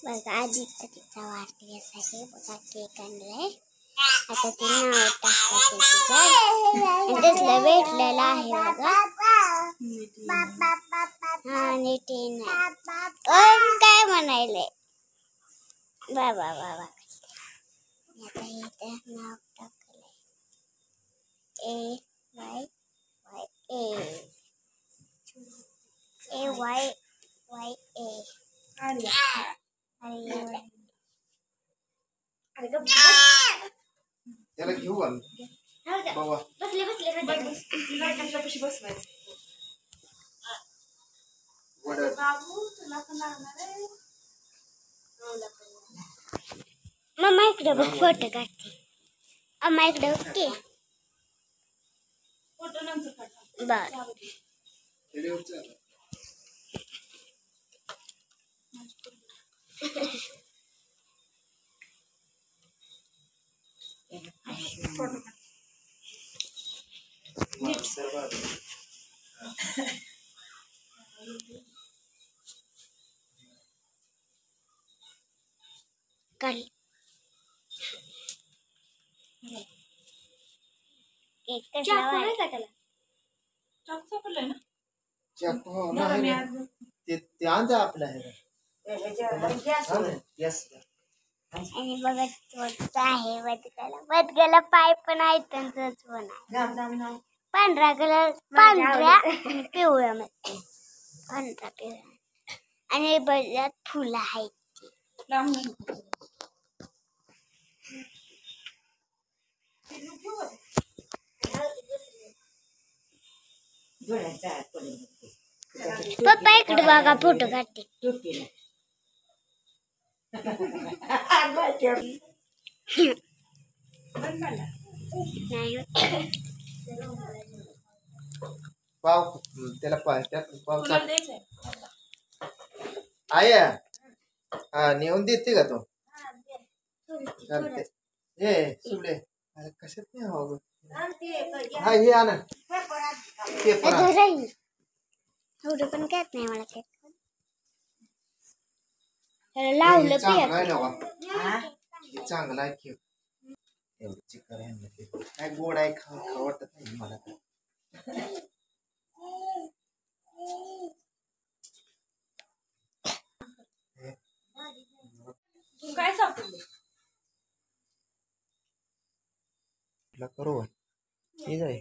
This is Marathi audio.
बघा आदित्यचा वाढदिवस आहे. बघा केक आणलाय. आता ते नाव टाकायचं तिच्यात. तसलं भेटलेलं आहे बघा. हा नीट काय म्हणायलंय बाबा बाबा. आता इथं नाव टाकलंय AYA त्याला घेऊ बाबा बसले बाबू तुला पण लागणार आहे. मम्मा इकडे बघ फोटो काढते. अम्मा इकडे ओके फोटो नंतर काढ. बर काढ केक कसला वाढ चाकू ना चाकू ते आणजा आपलं आहे आणि बघा स्वच्छ आहे. वदगला पाय पण आहे त्यांचंच पण आहे. पांढरा कलर पांढऱ्या पिवळ्या मध्ये पांढरा पिवळ्या आणि बजात फुलं आहेत. पप्पा इकडे बघा फोटो काढते. पाव त्याला पाव आया हा नेऊन देते का तो चालते. हे सुले अरे कशात नाही हवं हा हे आणा पेपर एवढं पण काहीच नाही मला केक लावलं चांगला आहे ना चांगला आहे केक. एवढं चिकन आहे काय गोड आहे खाऊ वाटत नाही मला. तू काय सापडले करू हे जाय